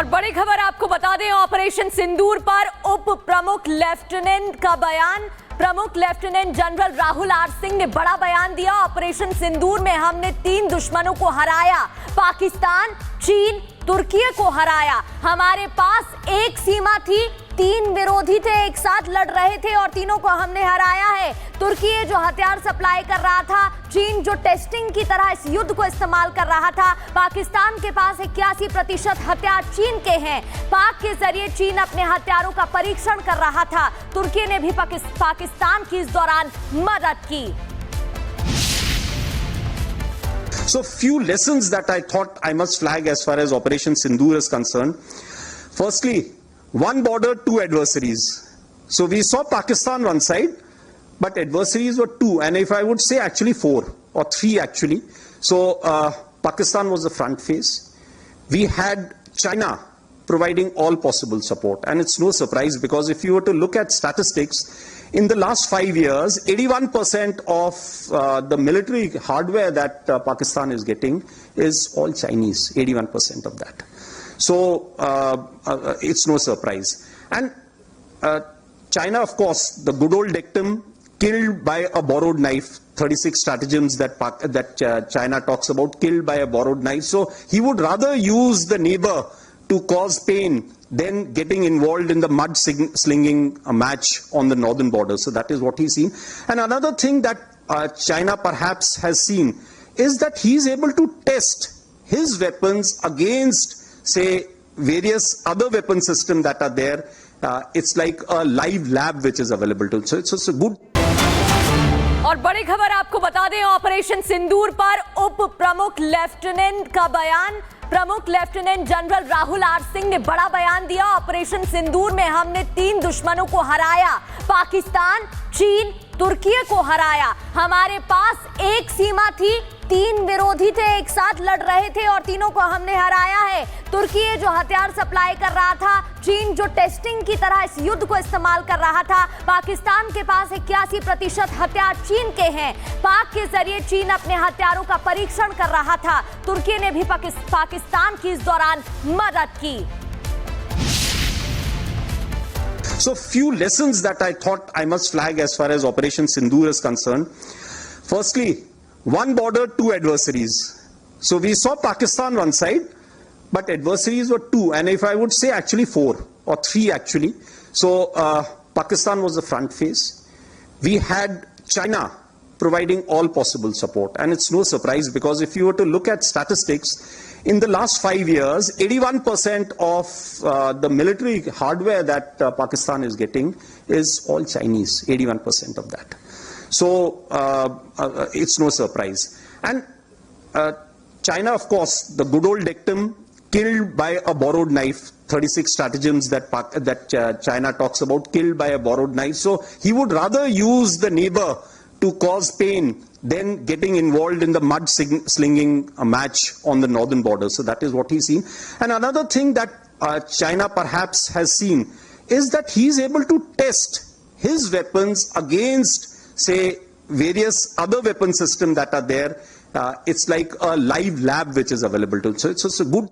और बड़ी खबर आपको बता दें, ऑपरेशन सिंदूर पर उप प्रमुख लेफ्टिनेंट का बयान। प्रमुख lieutenant general Rahul R Singh ने बड़ा बयान दिया। ऑपरेशन सिंदूर में हमने 3 दुश्मनों को हराया, पाकिस्तान, चीन, तुर्की को हराया। हमारे पास एक सीमा थी, 3 विरोधी थे, एक साथ लड़ रहे थे और तीनों को हमने हराया है। तुर्की जो हथियार सप्लाई कर रहा था, चीन जो टेस्टिंग की तरह इस युद्ध को इस्तेमाल कर रहा था, पाकिस्तान के पास 81% हथियार चीन के हैं। पाक के जरिए चीन अपने हथियारों का परीक्षण कर रहा था। तुर्की ने भी पाकिस्तान की इस दौरान मदद की। So few lessons that I thought I must flag as far as Operation Sindoor is concerned. Firstly, one border, 2 adversaries. So we saw Pakistan one side, but adversaries were 2, and if I would say actually 4 or 3 actually. So Pakistan was the front face. We had China providing all possible support, and it's no surprise because if you were to look at statistics, in the last 5 years, 81% of the military hardware that Pakistan is getting is all Chinese, 81% of that. So it's no surprise. And China, of course, the good old dictum, killed by a borrowed knife, 36 stratagems that China talks about, killed by a borrowed knife. So he would rather use the neighbor to cause pain than getting involved in the mud slinging match on the northern border. So that is what he's seen. And another thing that China perhaps has seen is that he's able to test his weapons against, say, various other weapon systems that are there. It's like a live lab which is available to him. So it's a good. और बड़ी खबर आपको बता दें, operation सिंदूर पर उप प्रमुख lieutenant का बयान। प्रमुख lieutenant general Rahul R Singh ने बड़ा बयान दिया। ऑपरेशन सिंदूर में हमने 3 दुश्मनों को हराया, पाकिस्तान, चीन, तुर्की को हराया। हमारे पास एक सीमा थी, 3 विरोधी थे, एक साथ लड़ रहे थे और तीनों को हमने हराया है। तुर्की जो हथियार सप्लाई कर रहा था, चीन जो टेस्टिंग की तरह इस युद्ध को इस्तेमाल कर रहा था, पाकिस्तान के पास 81% हथियार चीन के हैं। पाक के जरिए चीन अपने हथियारों का परीक्षण कर रहा था। तुर्की ने भी पाकिस्तान की इस दौरान मदद की। So few lessons that I thought I must flag as far as Operation Sindoor is concerned. Firstly, one border, 2 adversaries. So we saw Pakistan one side, but adversaries were 2, and if I would say actually 4 or 3 actually. So Pakistan was the front face. We had China providing all possible support, and it's no surprise because if you were to look at statistics, in the last 5 years, 81% of the military hardware that Pakistan is getting is all Chinese, 81% of that. So it's no surprise. And China, of course, the good old dictum, killed by a borrowed knife, 36 stratagems that China talks about, killed by a borrowed knife. So he would rather use the neighbor to cause pain than getting involved in the mud slinging match on the northern border. So that is what he's seen. And another thing that China perhaps has seen is that he's able to test his weapons against, say, various other weapon systems that are there. It's like a live lab which is available to him. So it's a good.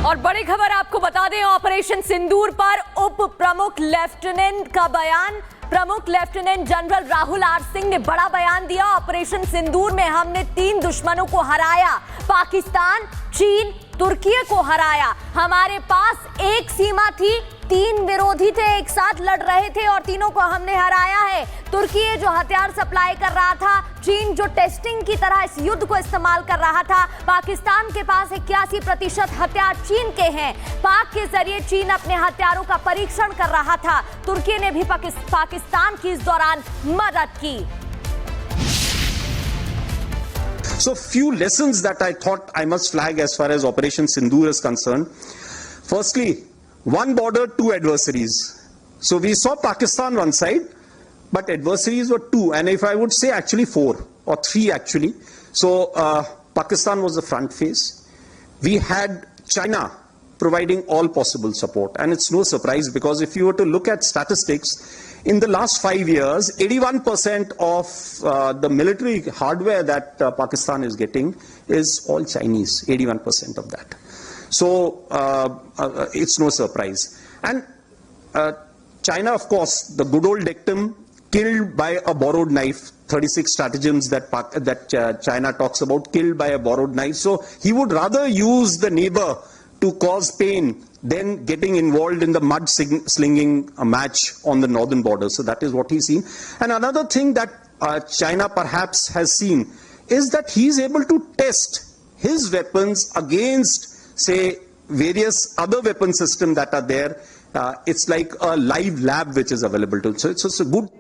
और बड़ी खबर आपको बता दें, operation सिंदूर पर उप प्रमुख lieutenant का बयान। प्रमुख lieutenant general Rahul R Singh ने बड़ा बयान दिया। ऑपरेशन सिंदूर में हमने 3 दुश्मनों को हराया, पाकिस्तान, चीन, तुर्की को हराया। हमारे पास एक सीमा थी, 3 विरोधी थे, एक साथ लड़ रहे थे और तीनों को हमने हराया है। तुर्की जो हथियार सप्लाई कर रहा था, चीन जो टेस्टिंग की तरह इस युद्ध को इस्तेमाल कर रहा था, पाकिस्तान के पास 81% हथियार चीन के हैं। पाक के जरिए चीन अपने हथियारों का परीक्षण कर रहा था। तुर्की ने भी पाकिस्तान की इस दौरान मदद की। So few lessons that I thought I must flag as far as Operation Sindoor is concerned. Firstly, one border, 2 adversaries. So we saw Pakistan one side, but adversaries were 2, and if I would say actually 4 or 3 actually. So Pakistan was the front face. We had China providing all possible support, and it's no surprise because if you were to look at statistics, in the last 5 years, 81% of the military hardware that Pakistan is getting is all Chinese, 81% of that. So it's no surprise. And China, of course, the good old dictum, killed by a borrowed knife, 36 stratagems that China talks about, killed by a borrowed knife. So he would rather use the neighbor to cause pain than getting involved in the mud slinging match on the northern border. So that is what he's seen. And another thing that China perhaps has seen is that he's able to test his weapons against, say, various other weapon systems that are there. It's like a live lab which is available to him. So it's a good.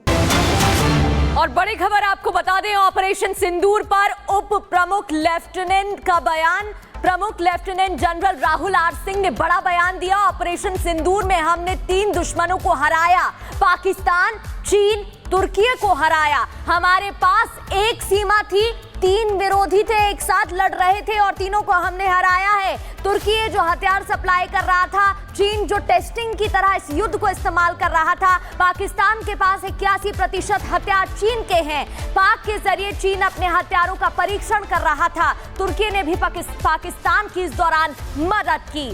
और बड़ी खबर आपको बता दें, operation सिंदूर पर उप प्रमुख lieutenant का बयान। प्रमुख lieutenant general Rahul R Singh ने बड़ा बयान दिया। ऑपरेशन सिंदूर में हमने 3 दुश्मनों को हराया, पाकिस्तान, चीन, तुर्की को हराया। हमारे पास एक सीमा थी, 3 विरोधी थे, एक साथ लड़ रहे थे और तीनों को हमने हराया है। तुर्की जो हथियार सप्लाई कर रहा था, चीन जो टेस्टिंग की तरह इस युद्ध को इस्तेमाल कर रहा था, पाकिस्तान के पास 81% हथियार चीन के हैं। पाक के जरिए चीन अपने हथियारों का परीक्षण कर रहा था। तुर्की ने भी पाकिस्तान की इस दौरान मदद की।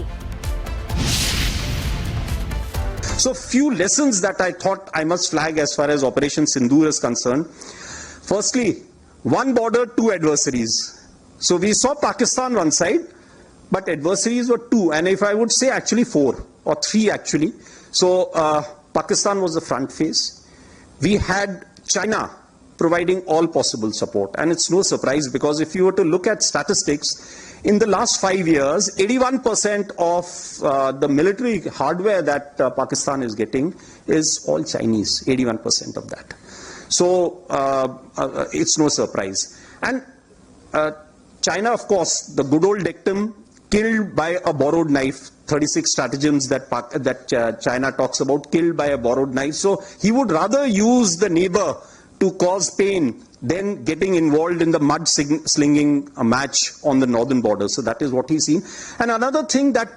So few lessons that I thought I must flag as far as Operation Sindoor is concerned. Firstly, one border, 2 adversaries. So we saw Pakistan one side, but adversaries were 2, and if I would say actually 4 or 3 actually. So Pakistan was the front face. We had China providing all possible support, and it's no surprise because if you were to look at statistics, in the last 5 years, 81% of the military hardware that Pakistan is getting is all Chinese, 81% of that. So it's no surprise. And China, of course, the good old dictum, killed by a borrowed knife, 36 stratagems that China talks about, killed by a borrowed knife. So he would rather use the neighbor to cause pain than getting involved in the mud slinging match on the northern border. So that is what he's seen. And another thing that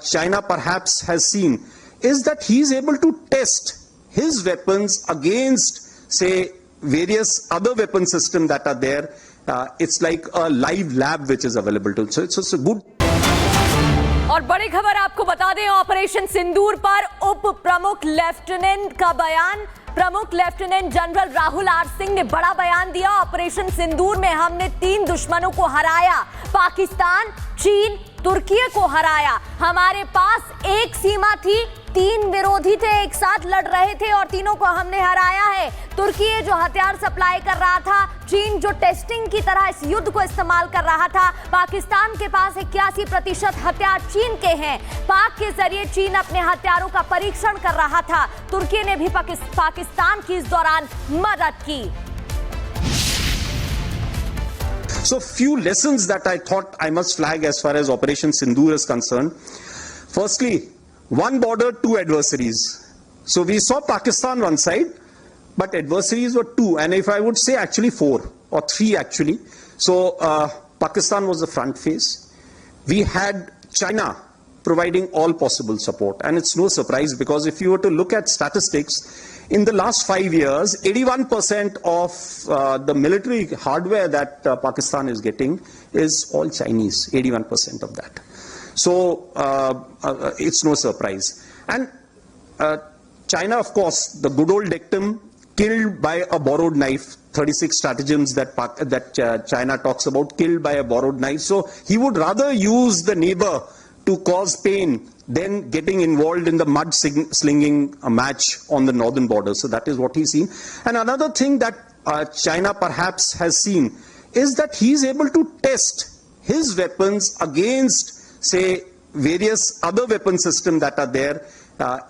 China perhaps has seen is that he's able to test his weapons against, say, various other weapon systems that are there. It's like a live lab which is available to him. So it's a good. और बड़ी खबर आपको बता दें, operation सिंदूर पर उप प्रमुख lieutenant का बयान। प्रमुख lieutenant general Rahul R Singh ने बड़ा बयान दिया। ऑपरेशन सिंदूर में हमने 3 दुश्मनों को हराया, पाकिस्तान, चीन, तुर्की को हराया। हमारे पास एक सीमा थी, 3 विरोधी थे, एक साथ लड़ रहे थे और तीनों को हमने हराया है। तुर्की जो हथियार सप्लाई कर रहा था, चीन जो टेस्टिंग की तरह इस युद्ध को इस्तेमाल कर रहा था, पाकिस्तान के पास 81% हथियार चीन के हैं। पाक के जरिए चीन अपने हथियारों का परीक्षण कर रहा था। तुर्की ने भी पाकिस्तान की इस दौरान मदद की। So few lessons that I thought I must flag as far as Operation Sindoor is concerned. Firstly, one border, 2 adversaries. So we saw Pakistan one side, but adversaries were 2, and if I would say actually 4 or 3 actually. So Pakistan was the front face. We had China providing all possible support, and it's no surprise because if you were to look at statistics, in the last 5 years, 81% of the military hardware that Pakistan is getting is all Chinese, 81% of that. So it's no surprise. And China, of course, the good old dictum, killed by a borrowed knife, 36 stratagems that China talks about, killed by a borrowed knife. So he would rather use the neighbor to cause pain than getting involved in the mud slinging match on the northern border. So that is what he's seen. And another thing that China perhaps has seen is that he's able to test his weapons against, say, various other weapon systems that are there.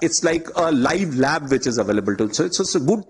It's like a live lab which is available to him. So it's a good.